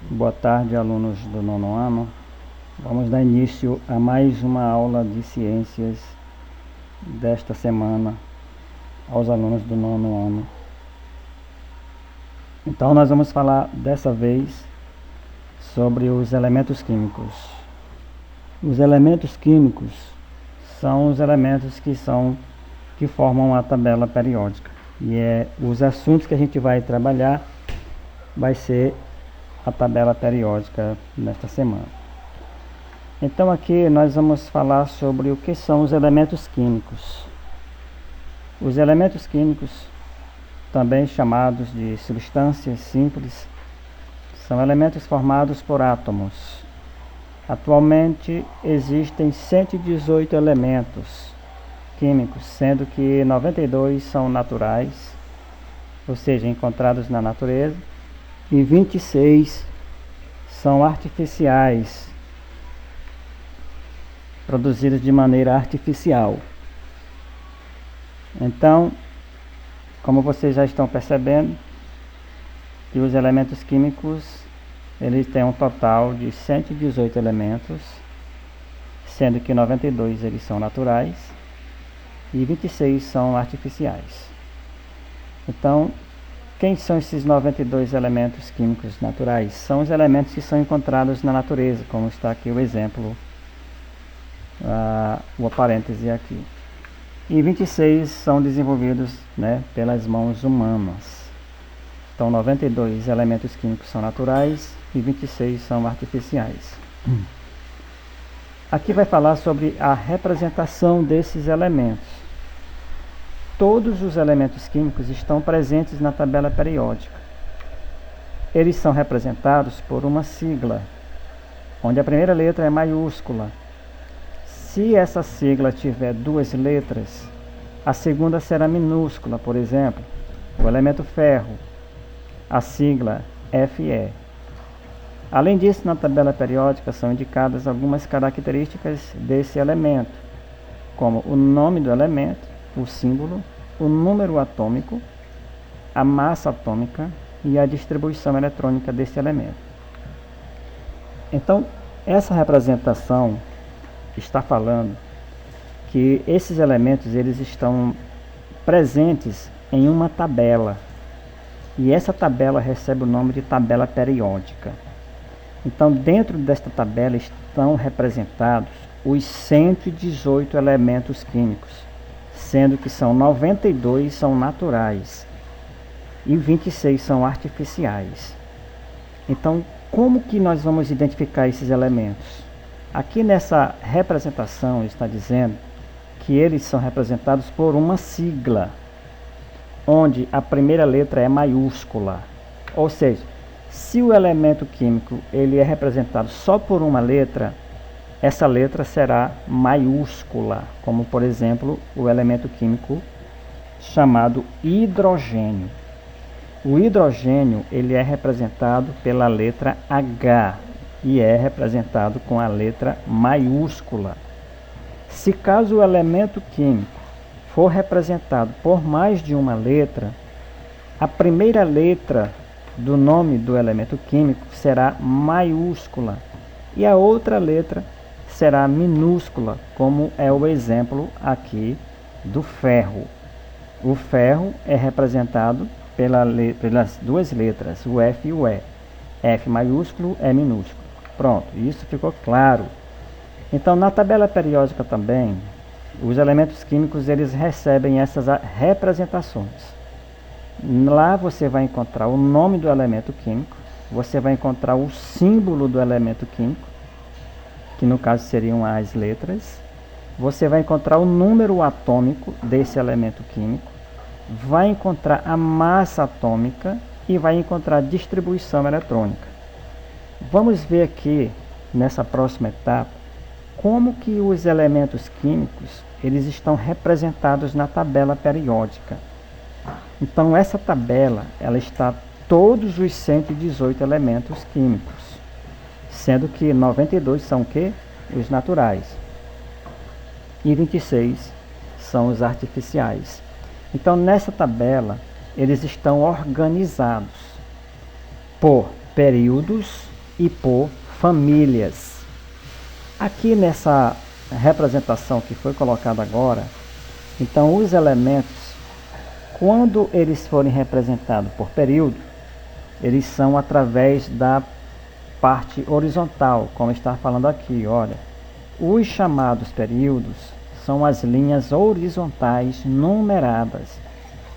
Boa tarde, alunos do nono ano. Vamos dar início a mais uma aula de ciências desta semana aos alunos do nono ano. Então nós vamos falar dessa vez sobre os elementos químicos. Os elementos químicos são os elementos que formam a tabela periódica. E os assuntos que a gente vai trabalhar vai ser a tabela periódica nesta semana. Então aqui nós vamos falar sobre o que são os elementos químicos. Os elementos químicos, também chamados de substâncias simples, são elementos formados por átomos. Atualmente existem 118 elementos químicos, sendo que 92 são naturais, ou seja, encontrados na natureza, e 26 são artificiais, produzidos de maneira artificial. Então, como vocês já estão percebendo, que os elementos químicos eles têm um total de 118 elementos, sendo que 92 eles são naturais e 26 são artificiais. Então, quem são esses 92 elementos químicos naturais? São os elementos que são encontrados na natureza, como está aqui o exemplo, o parêntese aqui. E 26 são desenvolvidos, pelas mãos humanas. Então 92 elementos químicos são naturais e 26 são artificiais. Aqui vai falar sobre a representação desses elementos. Todos os elementos químicos estão presentes na tabela periódica. Eles são representados por uma sigla, onde a primeira letra é maiúscula. Se essa sigla tiver duas letras, a segunda será minúscula. Por exemplo, o elemento ferro, a sigla Fe. Além disso, na tabela periódica são indicadas algumas características desse elemento, como o nome do elemento, o símbolo, o número atômico, a massa atômica e a distribuição eletrônica desse elemento. Então, essa representação está falando que esses elementos eles estão presentes em uma tabela, e essa tabela recebe o nome de tabela periódica. Então, dentro desta tabela estão representados os 118 elementos químicos, sendo que são 92 são naturais e 26 são artificiais. Então, como que nós vamos identificar esses elementos? Aqui nessa representação está dizendo que eles são representados por uma sigla, onde a primeira letra é maiúscula. Ou seja, se o elemento químico ele é representado só por uma letra, essa letra será maiúscula, como por exemplo o elemento químico chamado hidrogênio. O hidrogênio ele é representado pela letra H e é representado com a letra maiúscula. Se caso o elemento químico for representado por mais de uma letra, a primeira letra do nome do elemento químico será maiúscula e a outra letra será minúscula, como é o exemplo aqui do ferro. O ferro é representado pelas duas letras, o F e o E. F maiúsculo, E minúsculo. Pronto, isso ficou claro. Então, na tabela periódica também, os elementos químicos eles recebem essas representações. Lá você vai encontrar o nome do elemento químico, você vai encontrar o símbolo do elemento químico, que no caso seriam as letras. Você vai encontrar o número atômico desse elemento químico, vai encontrar a massa atômica e vai encontrar a distribuição eletrônica. Vamos ver aqui, nessa próxima etapa, como que os elementos químicos eles estão representados na tabela periódica. Então, essa tabela ela está todos os 118 elementos químicos, sendo que 92 são o quê? Os naturais. E 26 são os artificiais. Então, nessa tabela, eles estão organizados por períodos e por famílias. Aqui nessa representação que foi colocada agora, então os elementos, quando eles forem representados por período, eles são através da parte horizontal, como está falando aqui, olha. Os chamados períodos são as linhas horizontais numeradas,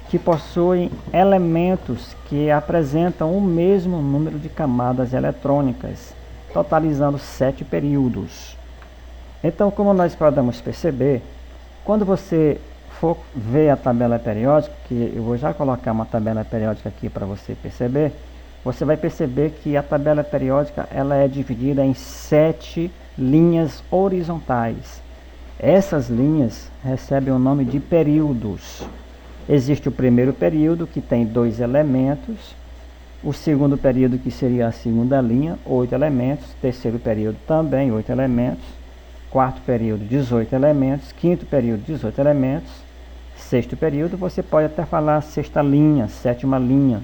que possuem elementos que apresentam o mesmo número de camadas eletrônicas, totalizando 7 períodos. Então, como nós podemos perceber, quando você for ver a tabela periódica, que eu vou já colocar uma tabela periódica aqui para você perceber, você vai perceber que a tabela periódica ela é dividida em 7 linhas horizontais. Essas linhas recebem o nome de períodos. Existe o primeiro período, que tem 2 elementos, o segundo período, que seria a segunda linha, 8 elementos, terceiro período também 8 elementos, quarto período 18 elementos, quinto período 18 elementos, sexto período você pode até falar sexta linha, sétima linha,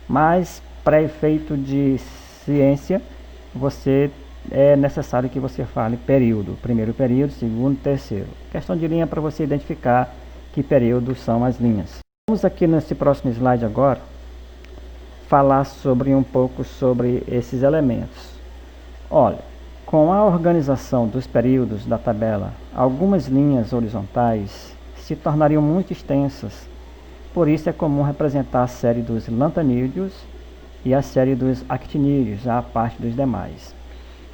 mas para efeito de ciência é necessário que você fale período, primeiro período, segundo, terceiro. Questão de linha para você identificar que períodos são as linhas. Vamos aqui nesse próximo slide agora falar um pouco sobre esses elementos. Olha, com a organização dos períodos da tabela, algumas linhas horizontais se tornariam muito extensas. Por isso é comum representar a série dos lantanídeos e a série dos actinídeos, a parte dos demais.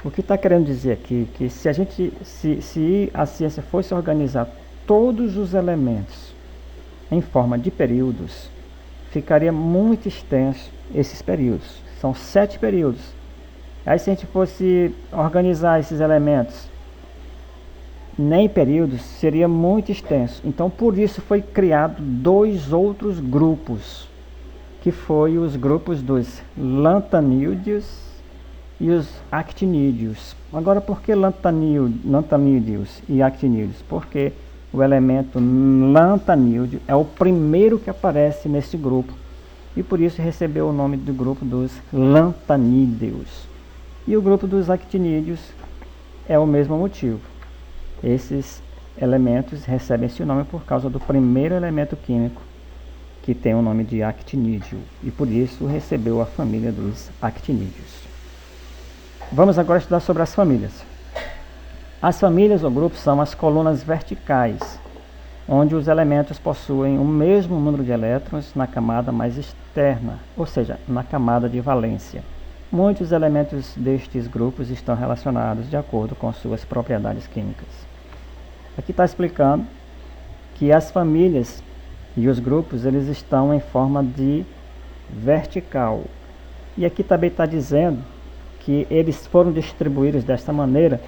O que está querendo dizer aqui que se a ciência fosse organizar todos os elementos em forma de períodos, ficaria muito extenso esses períodos. São 7 períodos. Aí se a gente fosse organizar esses elementos nem períodos, seria muito extenso. Então por isso foi criado 2 outros grupos, que foi os grupos dos lantanídeos e os actinídeos. Agora, por que lantanídeos e actinídeos? Porque o elemento lantanídeo é o primeiro que aparece nesse grupo e por isso recebeu o nome do grupo dos lantanídeos. E o grupo dos actinídeos é o mesmo motivo. Esses elementos recebem esse nome por causa do primeiro elemento químico, que tem o nome de actinídeo, e por isso recebeu a família dos actinídeos. Vamos agora estudar sobre as famílias. As famílias ou grupos são as colunas verticais, onde os elementos possuem o mesmo número de elétrons na camada mais externa, ou seja, na camada de valência. Muitos elementos destes grupos estão relacionados de acordo com suas propriedades químicas. Aqui está explicando que as famílias e os grupos eles estão em forma de vertical. E aqui também está dizendo que eles foram distribuídos desta maneira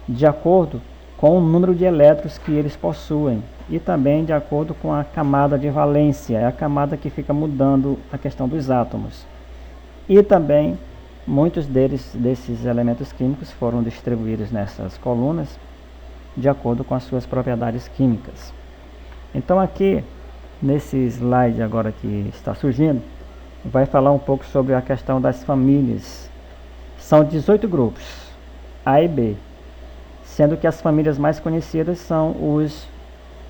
de acordo com o número de elétrons que eles possuem e também de acordo com a camada de valência, é a camada que fica mudando a questão dos átomos. E também muitos desses elementos químicos foram distribuídos nessas colunas de acordo com as suas propriedades químicas. Então aqui nesse slide agora que está surgindo, vai falar um pouco sobre a questão das famílias. São 18 grupos, A e B, sendo que as famílias mais conhecidas são os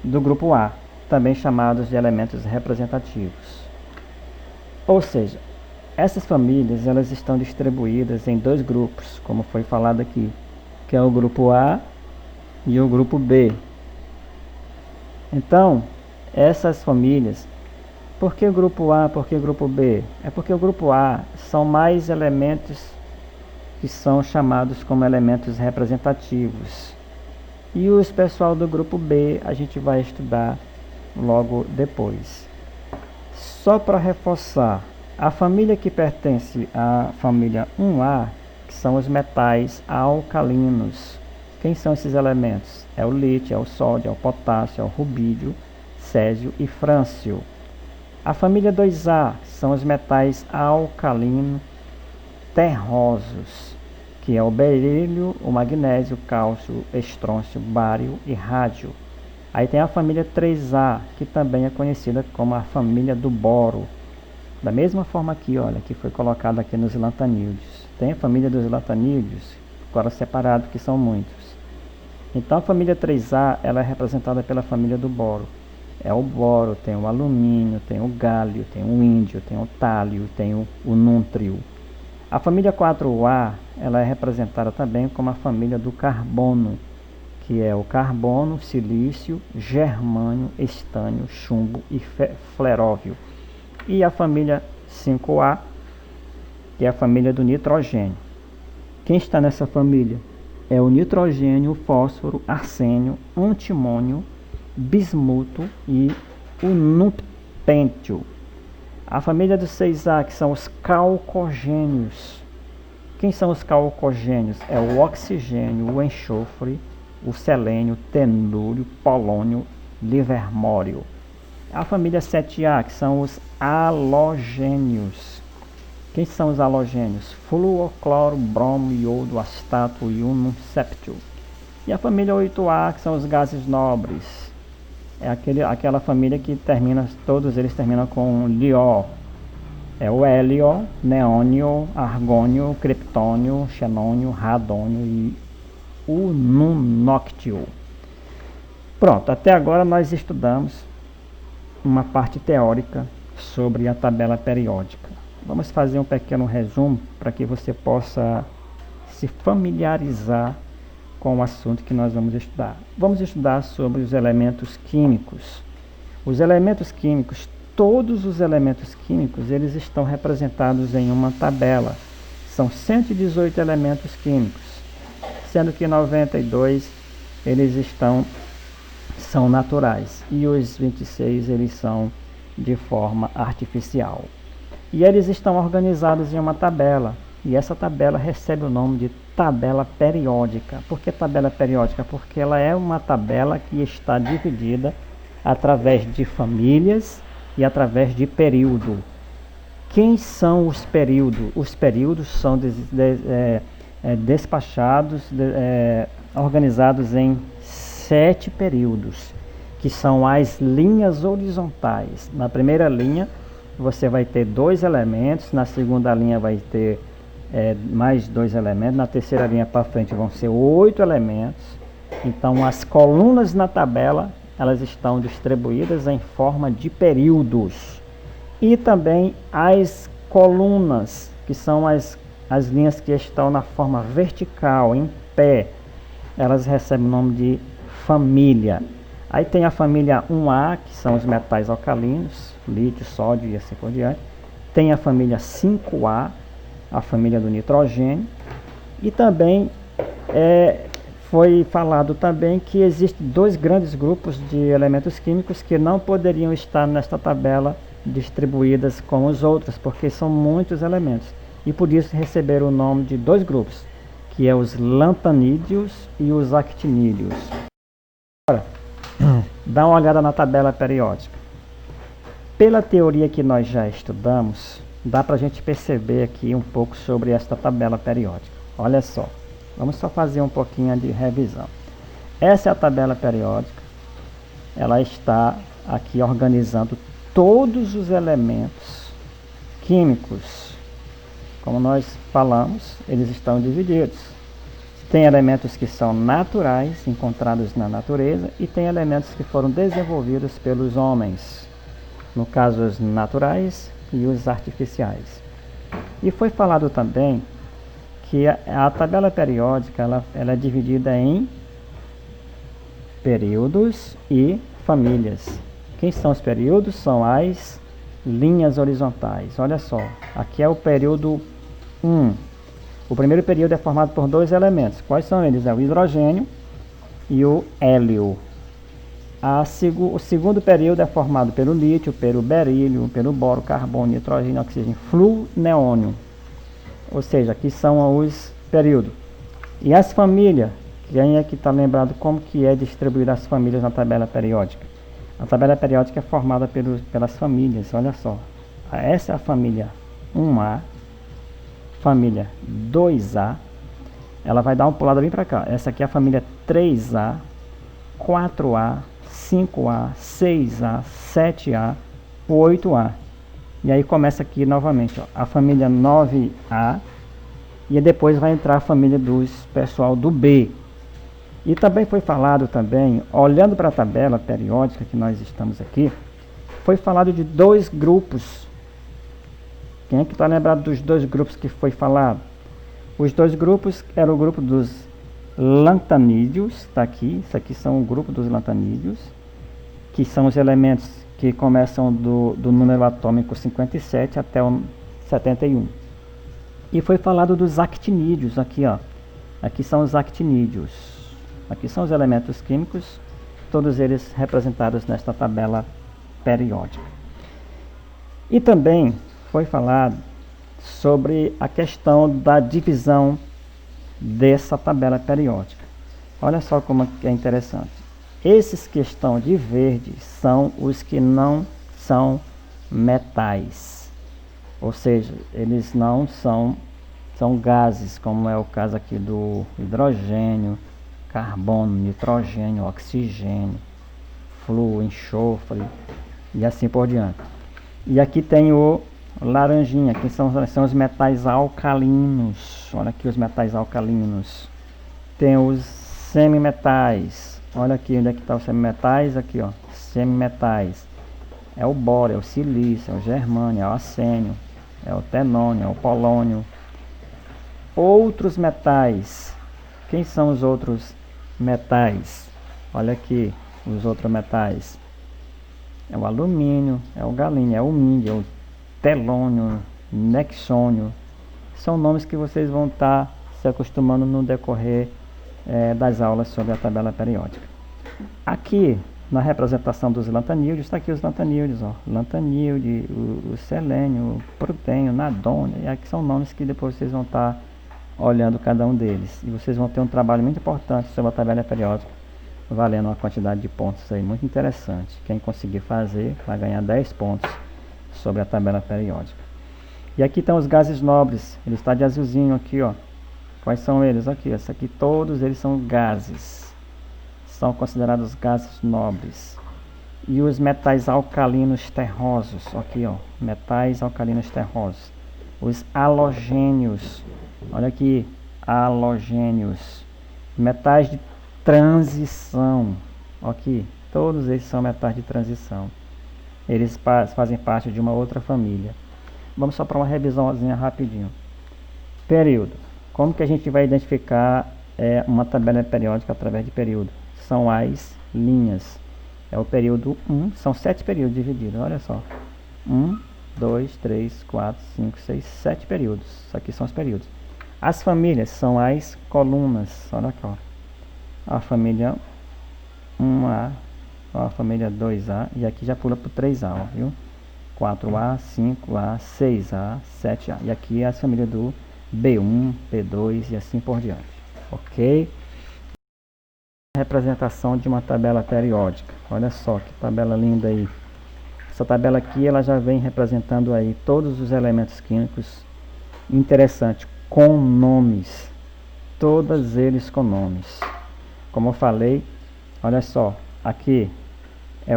do grupo A, também chamados de elementos representativos. Ou seja, essas famílias elas estão distribuídas em 2 grupos, como foi falado aqui, que é o grupo A e o grupo B. Então, essas famílias, por que o grupo A, por que o grupo B? É porque o grupo A são mais elementos que são chamados como elementos representativos. E os pessoal do grupo B a gente vai estudar logo depois. Só para reforçar, a família que pertence à família 1A, que são os metais alcalinos. Quem são esses elementos? É o lítio, é o sódio, é o potássio, é o rubídio, césio e frâncio. A família 2A são os metais alcalinos terrosos, que é o berílio, o magnésio, o cálcio, estrôncio, bário e rádio. Aí tem a família 3A, que também é conhecida como a família do boro. Da mesma forma aqui, olha, que foi colocado aqui nos lantanídeos. Tem a família dos latanídeos, agora separado, que são muitos. Então a família 3A ela é representada pela família do boro. É o boro, tem o alumínio, tem o gálio, tem o índio, tem o tálio, tem o núntrio. A família 4A ela é representada também como a família do carbono, que é o carbono, silício, germânio, estânio, chumbo e fleróvio. E a família 5A, que é a família do nitrogênio. Quem está nessa família? É o nitrogênio, o fósforo, arsênio, antimônio, bismuto e o nupêntio. A família do 6A, que são os calcogênios. Quem são os calcogênios? É o oxigênio, o enxofre, o selênio, tenúrio, polônio, livermório. A família 7A, que são os halogênios. Quem são os halogênios? Flúor, cloro, bromo, iodo, astato e séptio. E a família 8A, que são os gases nobres. É aquela família que termina, todos eles terminam com lió. É o hélio, neônio, argônio, criptônio, xenônio, radônio e o nunóctio. Pronto, até agora nós estudamos uma parte teórica sobre a tabela periódica. Vamos fazer um pequeno resumo para que você possa se familiarizar com o assunto que nós vamos estudar. Vamos estudar sobre os elementos químicos. Os elementos químicos, todos os elementos químicos, eles estão representados em uma tabela. São 118 elementos químicos, sendo que 92 eles são naturais e os 26 eles são de forma artificial. E eles estão organizados em uma tabela, e essa tabela recebe o nome de tabela periódica. Por que tabela periódica? Porque ela é uma tabela que está dividida através de famílias e através de período. Quem são os períodos? Os períodos são despachados, organizados em 7 períodos, que são as linhas horizontais. Na primeira linha você vai ter 2 elementos, na segunda linha vai ter mais 2 elementos, na terceira linha para frente vão ser 8 elementos. Então as colunas na tabela elas estão distribuídas em forma de períodos. E também as colunas, que são as linhas que estão na forma vertical, em pé, elas recebem o nome de família. Aí tem a família 1A, que são os metais alcalinos, lítio, sódio e assim por diante. Tem a família 5A, a família do nitrogênio. E também foi falado também que existem 2 grandes grupos de elementos químicos que não poderiam estar nesta tabela distribuídas com os outros, porque são muitos elementos. E por isso receberam o nome de 2 grupos, que é os lantanídeos e os actinídeos. Agora, dá uma olhada na tabela periódica. Pela teoria que nós já estudamos, dá para a gente perceber aqui um pouco sobre esta tabela periódica. Olha só, vamos só fazer um pouquinho de revisão. Essa é a tabela periódica. Ela está aqui organizando todos os elementos químicos. Como nós falamos, eles estão divididos. Tem elementos que são naturais, encontrados na natureza, e tem elementos que foram desenvolvidos pelos homens. No caso, os naturais e os artificiais. E foi falado também que a tabela periódica ela é dividida em períodos e famílias. Quem são os períodos? São as linhas horizontais. Olha só, aqui é o período 1. O primeiro período é formado por 2 elementos. Quais são eles? É o hidrogênio e o hélio. O segundo período é formado pelo lítio, pelo berílio, pelo boro, carbono, nitrogênio, oxigênio, flúor, neônio. Ou seja, aqui são os períodos. E as famílias, quem é que está lembrado como que é distribuída as famílias na tabela periódica? A tabela periódica é formada pelas famílias, olha só. Essa é a família 1A, família 2A, ela vai dar uma pulada bem para cá. Essa aqui é a família 3A, 4A, 5A, 6A, 7A, 8A. E aí começa aqui novamente, ó, a família 9A, E depois vai entrar a família dos pessoal do B. E também foi falado também, olhando para a tabela periódica que nós estamos aqui, foi falado de dois grupos. Quem é que está lembrado dos dois grupos que foi falado? Os dois grupos eram o grupo dos lantanídeos, está aqui, isso aqui são o grupo dos lantanídeos, que são os elementos que começam do número atômico 57 até o 71. E foi falado dos actinídeos, aqui ó, aqui são os actinídeos, aqui são os elementos químicos, todos eles representados nesta tabela periódica. E também foi falado sobre a questão da divisão dessa tabela periódica. Olha só como é interessante. Esses que estão de verde são os que não são metais. Ou seja, eles não são gases, como é o caso aqui do hidrogênio, carbono, nitrogênio, oxigênio, flúor, enxofre e assim por diante. E aqui tem o laranjinha, que são os metais alcalinos. Olha aqui os metais alcalinos. Tem os semimetais. Olha aqui onde é que está os semimetais. Aqui ó, semimetais. É o boro, é o silício, é o germânio, é o arsênio, é o tenônio, é o polônio. Outros metais. Quem são os outros metais? Olha aqui os outros metais. É o alumínio, é o galênio, é o mídio, é o telônio, nexônio. São nomes que vocês vão estar se acostumando no decorrer das aulas sobre a tabela periódica. Aqui, na representação dos lantanídeos, está aqui os lantanídeos, ó. Lantanídeo, o selênio, o protênio, nadônio, e aqui são nomes que depois vocês vão estar olhando cada um deles. E vocês vão ter um trabalho muito importante sobre a tabela periódica, valendo uma quantidade de pontos aí muito interessante. Quem conseguir fazer vai ganhar 10 pontos sobre a tabela periódica. E aqui estão os gases nobres, ele está de azulzinho aqui, ó. Quais são eles? Aqui, esse aqui, todos eles são gases, são considerados gases nobres. E os metais alcalinos terrosos, aqui ó, metais alcalinos terrosos. Os halogênios, olha aqui, halogênios. Metais de transição, aqui, todos eles são metais de transição. Eles fazem parte de uma outra família. Vamos só para uma revisãozinha rapidinho. Período. Como que a gente vai identificar uma tabela periódica através de período? São as linhas. É o período 1, são 7 períodos divididos, olha só. 1, 2, 3, 4, 5, 6, 7 períodos. Isso aqui são os períodos. As famílias são as colunas, olha aqui, ó. A família 1A, ó, a família 2A, e aqui já pula para o 3A, ó, viu? 4A, 5A, 6A, 7A. E aqui é a família do B1, B2 e assim por diante. Ok? Representação de uma tabela periódica. Olha só que tabela linda aí. Essa tabela aqui ela já vem representando aí todos os elementos químicos. Interessante, com nomes. Todos eles com nomes. Como eu falei, olha só, aqui é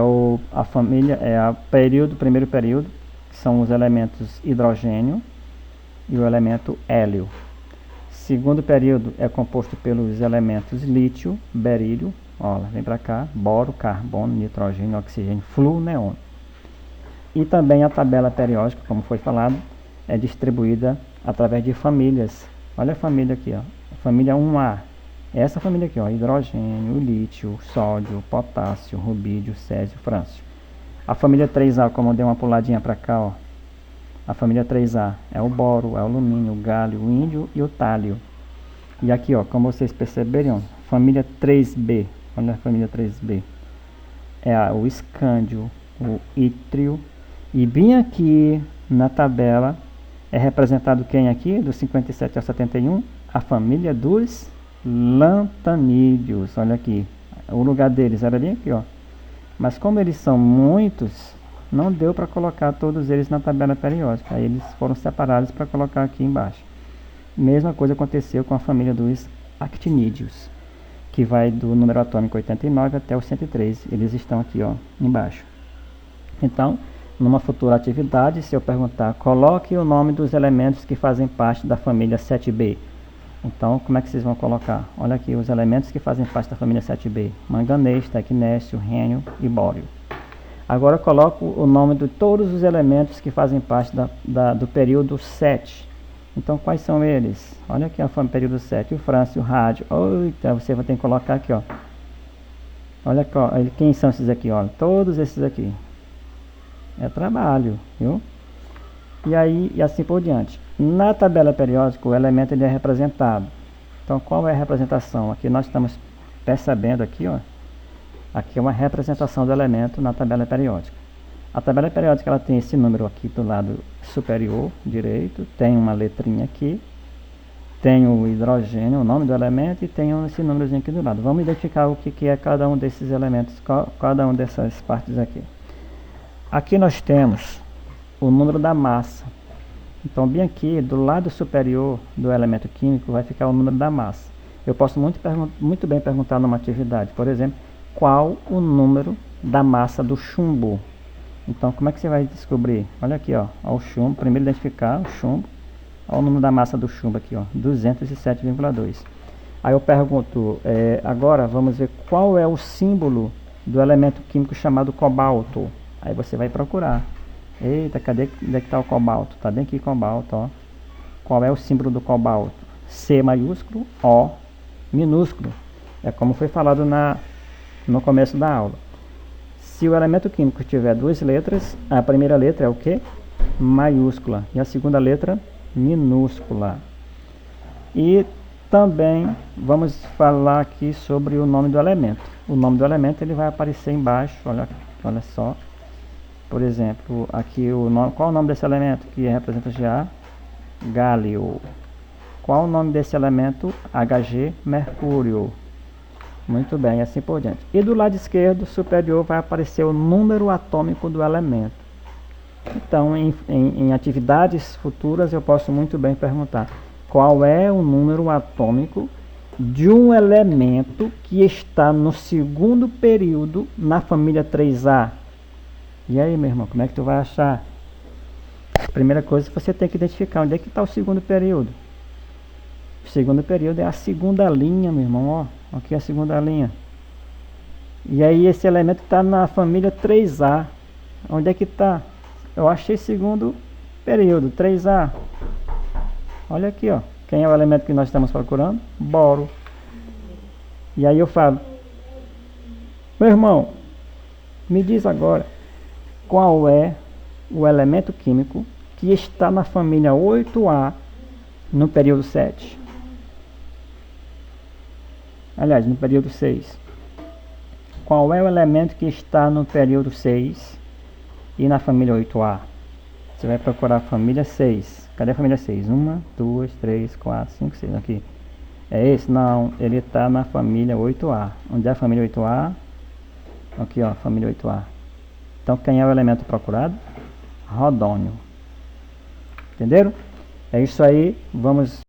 a família, primeiro período, que são os elementos hidrogênio e o elemento hélio. Segundo período é composto pelos elementos lítio, berílio, ó, vem para cá, boro, carbono, nitrogênio, oxigênio, flúor, neon. E também a tabela periódica, como foi falado, é distribuída através de famílias. Olha a família aqui, ó, a família 1A. Essa família aqui, ó, hidrogênio, lítio, sódio, potássio, rubídio, césio, frâncio. A família 3A, como eu dei uma puladinha para cá, ó. A família 3A é o boro, é o alumínio, o gálio, o índio e o tálio. E aqui, ó, como vocês perceberam, família 3B, olha a família 3B. É o escândio, o ítrio. E bem aqui na tabela é representado quem aqui, dos 57 ao 71? A família dos lantanídeos. Olha aqui, o lugar deles era bem aqui, ó. Mas como eles são muitos, não deu para colocar todos eles na tabela periódica. Aí eles foram separados para colocar aqui embaixo. Mesma coisa aconteceu com a família dos actinídeos, que vai do número atômico 89 até o 103. Eles estão aqui, ó, embaixo. Então, numa futura atividade, se eu perguntar, coloque o nome dos elementos que fazem parte da família 7B. Então, como é que vocês vão colocar? Olha aqui os elementos que fazem parte da família 7B. Manganês, tecnésio, rênio e bório. Agora eu coloco o nome de todos os elementos que fazem parte do período 7. Então, quais são eles? Olha aqui o período 7, o frâncio, o rádio. Então, você vai ter que colocar aqui, ó. Olha aqui, ó. Quem são esses aqui, ó? Todos esses aqui. É trabalho, viu? E aí, e assim por diante. Na tabela periódica, o elemento ele é representado. Então, qual é a representação? Aqui nós estamos percebendo aqui, ó. Aqui é uma representação do elemento na tabela periódica. A tabela periódica ela tem esse número aqui do lado superior direito, tem uma letrinha aqui, tem o hidrogênio, o nome do elemento, e tem esse númerozinho aqui do lado. Vamos identificar o que é cada um desses elementos, cada uma dessas partes aqui. Aqui nós temos o número da massa. Então, bem aqui, do lado superior do elemento químico, vai ficar o número da massa. Eu posso muito bem perguntar numa atividade, por exemplo, qual o número da massa do chumbo? Então, como é que você vai descobrir? Olha aqui, ó, o chumbo. Primeiro identificar o chumbo. Olha o número da massa do chumbo aqui, ó, 207,2. Aí eu pergunto, agora vamos ver qual é o símbolo do elemento químico chamado cobalto. Aí você vai procurar. Eita, cadê onde é que está o cobalto? Está bem aqui cobalto, ó. Qual é o símbolo do cobalto? C maiúsculo, O minúsculo. É como foi falado no começo da aula. Se o elemento químico tiver duas letras, a primeira letra é o quê? Maiúscula. E a segunda letra, minúscula. E também vamos falar aqui sobre o nome do elemento. O nome do elemento ele vai aparecer embaixo, olha só. Por exemplo, aqui qual é o nome desse elemento que representa Ga? Gálio. Qual o nome desse elemento? Hg, mercúrio. Muito bem, assim por diante. E do lado esquerdo superior vai aparecer o número atômico do elemento. Então, em atividades futuras, eu posso muito bem perguntar qual é o número atômico de um elemento que está no segundo período na família 3A. E aí, meu irmão, como é que tu vai achar? Primeira coisa, você tem que identificar onde é que está o segundo período. O segundo período é a segunda linha, meu irmão, ó. Aqui é a segunda linha. E aí esse elemento está na família 3A. Onde é que está? Eu achei segundo período, 3A. Olha aqui, ó. Quem é o elemento que nós estamos procurando? Boro. E aí eu falo, meu irmão, me diz agora qual é o elemento químico que está na família 8A no período 7. Aliás, no período 6. Qual é o elemento que está no período 6 e na família 8A? Você vai procurar a família 6. Cadê a família 6? 1, 2, 3, 4, 5, 6. Aqui. É esse? Não, ele está na família 8A. Onde é a família 8A? Aqui, ó, família 8A. Então, quem é o elemento procurado? Rodônio. Entenderam? É isso aí. Vamos